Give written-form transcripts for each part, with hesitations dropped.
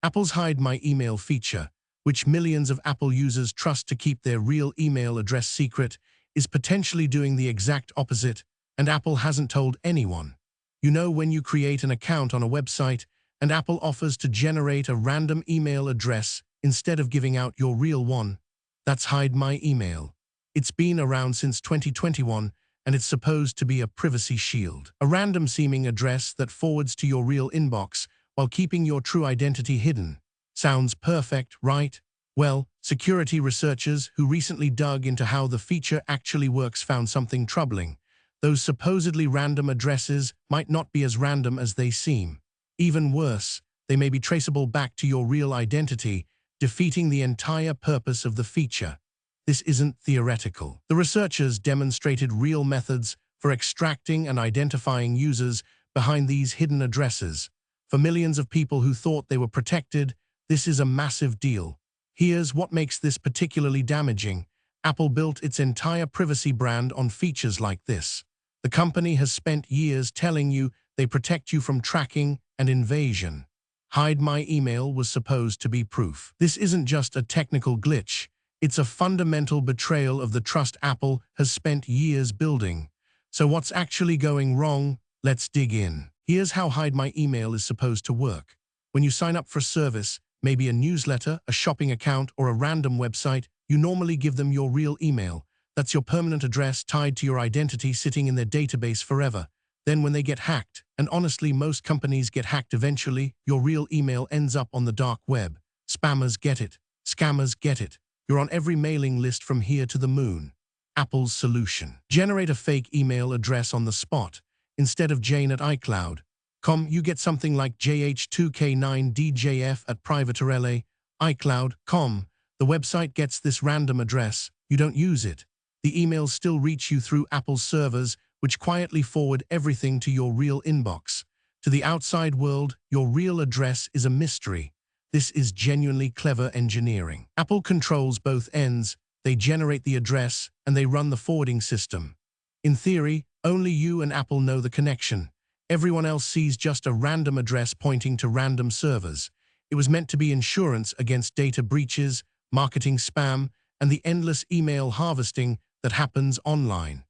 Apple's Hide My Email feature, which millions of Apple users trust to keep their real email address secret, is potentially doing the exact opposite, and Apple hasn't told anyone. You know, when you create an account on a website and Apple offers to generate a random email address instead of giving out your real one, that's Hide My Email. It's been around since 2021, and it's supposed to be a privacy shield. A random-seeming address that forwards to your real inbox while keeping your true identity hidden. Sounds perfect, right? Well, security researchers who recently dug into how the feature actually works found something troubling. Those supposedly random addresses might not be as random as they seem. Even worse, they may be traceable back to your real identity, defeating the entire purpose of the feature. This isn't theoretical. The researchers demonstrated real methods for extracting and identifying users behind these hidden addresses. For millions of people who thought they were protected, this is a massive deal. Here's what makes this particularly damaging. Apple built its entire privacy brand on features like this. The company has spent years telling you they protect you from tracking and invasion. Hide My Email was supposed to be proof. This isn't just a technical glitch. It's a fundamental betrayal of the trust Apple has spent years building. So what's actually going wrong? Let's dig in. Here's how Hide My Email is supposed to work. When you sign up for a service, maybe a newsletter, a shopping account, or a random website, you normally give them your real email. That's your permanent address tied to your identity, sitting in their database forever. Then when they get hacked, and honestly most companies get hacked eventually, your real email ends up on the dark web. Spammers get it. Scammers get it. You're on every mailing list from here to the moon. Apple's solution. Generate a fake email address on the spot. Instead of jane@icloud.com, you get something like jh2k9djf@privaterele, icloud.com. The website gets this random address. You don't use it. The emails still reach you through Apple's servers, which quietly forward everything to your real inbox. To the outside world, your real address is a mystery. This is genuinely clever engineering. Apple controls both ends. They generate the address, and they run the forwarding system. In theory, only you and Apple know the connection. Everyone else sees just a random address pointing to random servers. It was meant to be insurance against data breaches, marketing spam, and the endless email harvesting that happens online.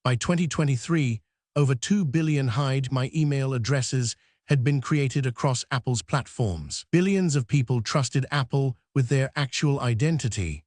By 2023, over 2 billion Hide My Email addresses had been created across Apple's platforms. Billions of people trusted Apple with their actual identity.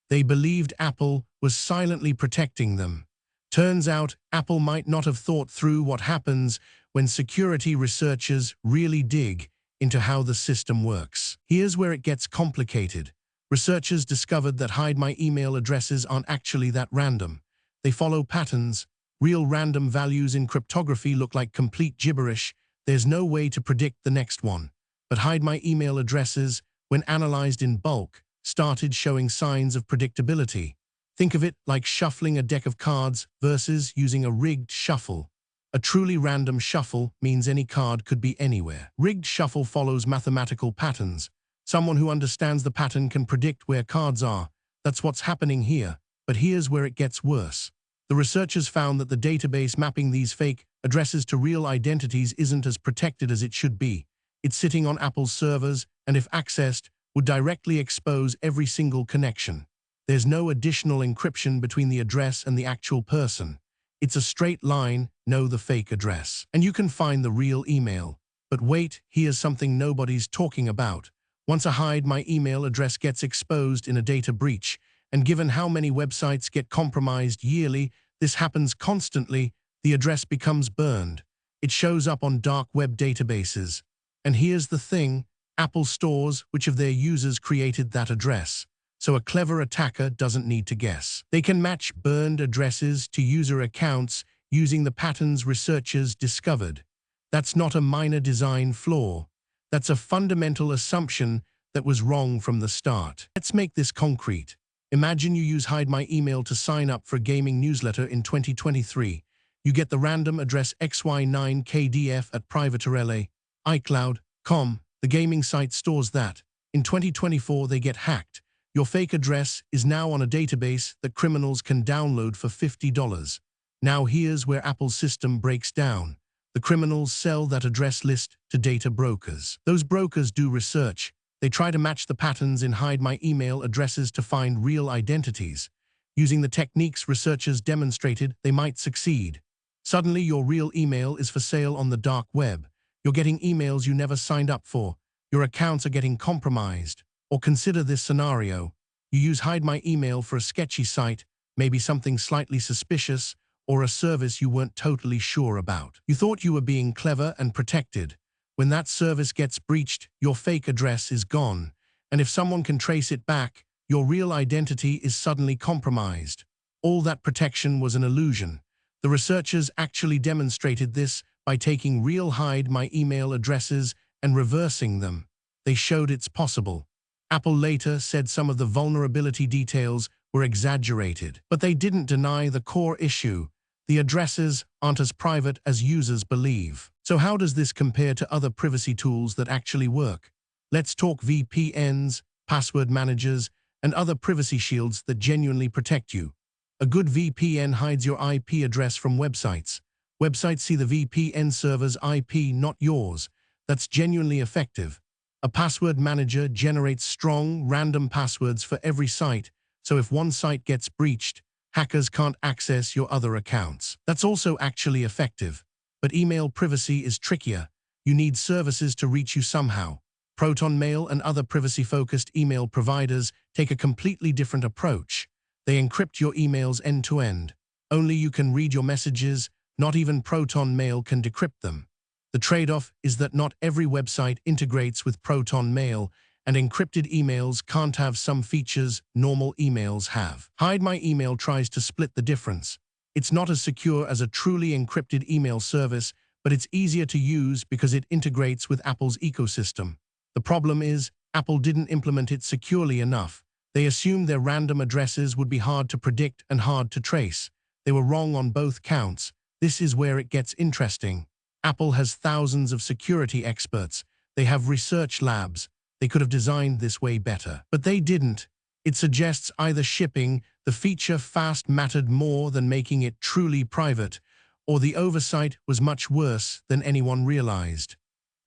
They believed Apple was silently protecting them. Turns out, Apple might not have thought through what happens when security researchers really dig into how the system works. Here's where it gets complicated. Researchers discovered that Hide My Email addresses aren't actually that random. They follow patterns. Real random values in cryptography look like complete gibberish. There's no way to predict the next one. But Hide My Email addresses, when analyzed in bulk, started showing signs of predictability. Think of it like shuffling a deck of cards versus using a rigged shuffle. A truly random shuffle means any card could be anywhere. Rigged shuffle follows mathematical patterns. Someone who understands the pattern can predict where cards are. That's what's happening here. But here's where it gets worse. The researchers found that the database mapping these fake addresses to real identities isn't as protected as it should be. It's sitting on Apple's servers, and if accessed, would directly expose every single connection. There's no additional encryption between the address and the actual person. It's a straight line, know the fake address. And you can find the real email. But wait, here's something nobody's talking about. Once a Hide My Email address gets exposed in a data breach, and given how many websites get compromised yearly, this happens constantly, the address becomes burned. It shows up on dark web databases. And here's the thing, Apple stores which of their users created that address. So a clever attacker doesn't need to guess. They can match burned addresses to user accounts using the patterns researchers discovered. That's not a minor design flaw. That's a fundamental assumption that was wrong from the start. Let's make this concrete. Imagine you use Hide My Email to sign up for a gaming newsletter in 2023. You get the random address xy9kdf@privaterele, icloud.com. The gaming site stores that. In 2024, they get hacked. Your fake address is now on a database that criminals can download for $50. Now here's where Apple's system breaks down. The criminals sell that address list to data brokers. Those brokers do research. They try to match the patterns in Hide My Email addresses to find real identities. Using the techniques researchers demonstrated, they might succeed. Suddenly, your real email is for sale on the dark web. You're getting emails you never signed up for. Your accounts are getting compromised. Or consider this scenario. You use Hide My Email for a sketchy site, maybe something slightly suspicious, or a service you weren't totally sure about. You thought you were being clever and protected. When that service gets breached, your fake address is gone. And if someone can trace it back, your real identity is suddenly compromised. All that protection was an illusion. The researchers actually demonstrated this by taking real Hide My Email addresses and reversing them. They showed it's possible. Apple later said some of the vulnerability details were exaggerated, but they didn't deny the core issue. The addresses aren't as private as users believe. So how does this compare to other privacy tools that actually work? Let's talk VPNs, password managers, and other privacy shields that genuinely protect you. A good VPN hides your IP address from websites. Websites see the VPN server's IP, not yours. That's genuinely effective. A password manager generates strong, random passwords for every site, so if one site gets breached, hackers can't access your other accounts. That's also actually effective. But email privacy is trickier. You need services to reach you somehow. ProtonMail and other privacy-focused email providers take a completely different approach. They encrypt your emails end-to-end. Only you can read your messages, not even ProtonMail can decrypt them. The trade-off is that not every website integrates with ProtonMail, and encrypted emails can't have some features normal emails have. Hide My Email tries to split the difference. It's not as secure as a truly encrypted email service, but it's easier to use because it integrates with Apple's ecosystem. The problem is, Apple didn't implement it securely enough. They assumed their random addresses would be hard to predict and hard to trace. They were wrong on both counts. This is where it gets interesting. Apple has thousands of security experts. They have research labs. They could have designed this way better. But they didn't. It suggests either shipping the feature fast mattered more than making it truly private, or the oversight was much worse than anyone realized.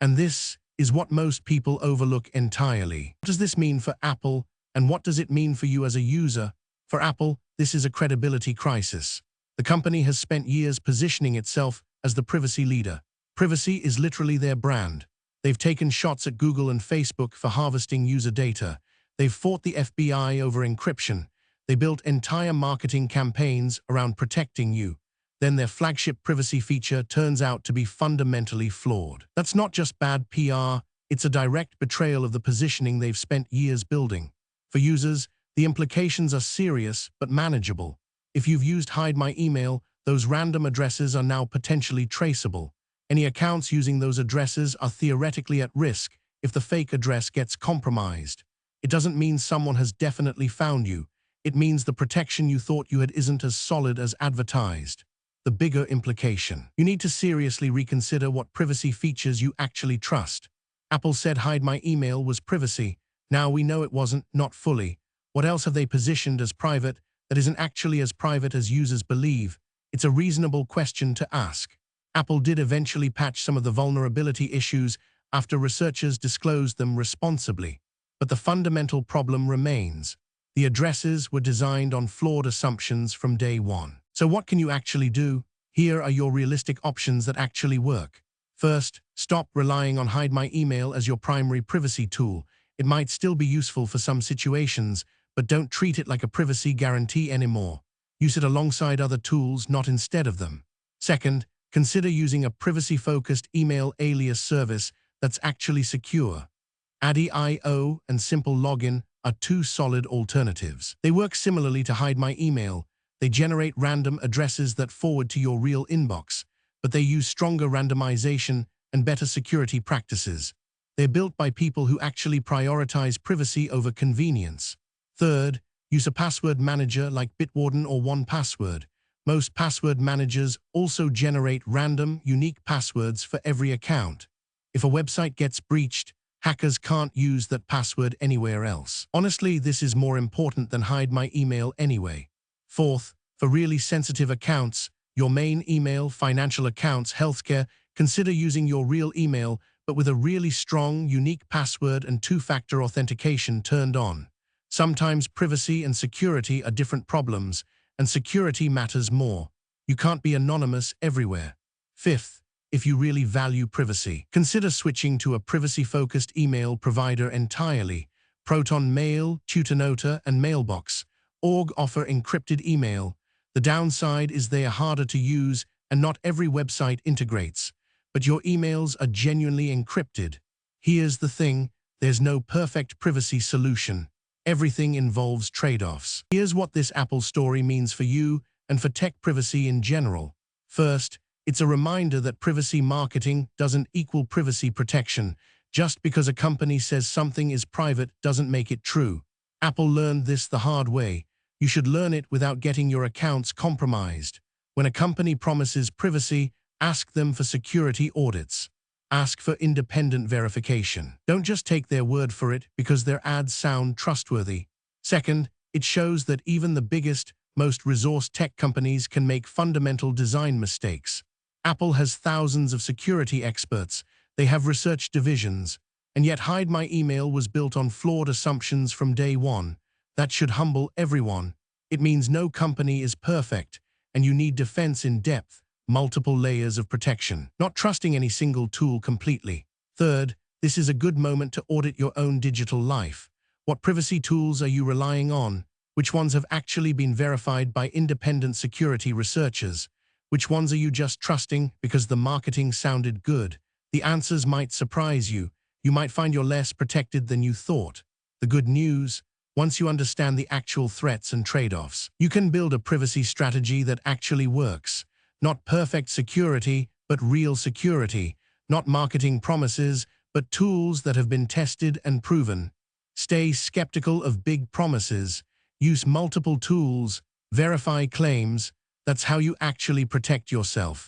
And this is what most people overlook entirely. What does this mean for Apple, and what does it mean for you as a user? For Apple, this is a credibility crisis. The company has spent years positioning itself as the privacy leader. Privacy is literally their brand. They've taken shots at Google and Facebook for harvesting user data. They've fought the FBI over encryption. They built entire marketing campaigns around protecting you. Then their flagship privacy feature turns out to be fundamentally flawed. That's not just bad PR, it's a direct betrayal of the positioning they've spent years building. For users, the implications are serious but manageable. If you've used Hide My Email, those random addresses are now potentially traceable. Any accounts using those addresses are theoretically at risk if the fake address gets compromised. It doesn't mean someone has definitely found you. It means the protection you thought you had isn't as solid as advertised. The bigger implication. You need to seriously reconsider what privacy features you actually trust. Apple said Hide My Email was privacy. Now we know it wasn't, not fully. What else have they positioned as private that isn't actually as private as users believe? It's a reasonable question to ask. Apple did eventually patch some of the vulnerability issues after researchers disclosed them responsibly. But the fundamental problem remains. The addresses were designed on flawed assumptions from day one. So what can you actually do? Here are your realistic options that actually work. First, stop relying on Hide My Email as your primary privacy tool. It might still be useful for some situations, but don't treat it like a privacy guarantee anymore. Use it alongside other tools, not instead of them. Second, consider using a privacy-focused email alias service that's actually secure. ADI.io and Simple Login are two solid alternatives. They work similarly to Hide My Email. They generate random addresses that forward to your real inbox, but they use stronger randomization and better security practices. They're built by people who actually prioritize privacy over convenience. Third, use a password manager like Bitwarden or 1Password. Most password managers also generate random, unique passwords for every account. If a website gets breached, hackers can't use that password anywhere else. Honestly, this is more important than Hide My Email anyway. Fourth, for really sensitive accounts, your main email, financial accounts, healthcare, consider using your real email, but with a really strong, unique password and two-factor authentication turned on. Sometimes privacy and security are different problems, and security matters more. You can't be anonymous everywhere. Fifth, if you really value privacy, consider switching to a privacy-focused email provider entirely. Proton Mail, Tutanota, and Mailbox.org offer encrypted email. The downside is they are harder to use, and not every website integrates. But your emails are genuinely encrypted. Here's the thing, there's no perfect privacy solution. Everything involves trade-offs. Here's what this Apple story means for you and for tech privacy in general. First, it's a reminder that privacy marketing doesn't equal privacy protection. Just because a company says something is private doesn't make it true. Apple learned this the hard way. You should learn it without getting your accounts compromised. When a company promises privacy, ask them for security audits. Ask for independent verification. Don't just take their word for it because their ads sound trustworthy. Second, it shows that even the biggest, most resourced tech companies can make fundamental design mistakes. Apple has thousands of security experts. They have research divisions. And yet Hide My Email was built on flawed assumptions from day one. That should humble everyone. It means no company is perfect, and you need defense in depth, multiple layers of protection, not trusting any single tool completely. Third, this is a good moment to audit your own digital life. What privacy tools are you relying on? Which ones have actually been verified by independent security researchers? Which ones are you just trusting because the marketing sounded good? The answers might surprise you. You might find you're less protected than you thought. The good news, once you understand the actual threats and trade-offs, you can build a privacy strategy that actually works. Not perfect security, but real security. Not marketing promises, but tools that have been tested and proven. Stay skeptical of big promises. Use multiple tools. Verify claims. That's how you actually protect yourself.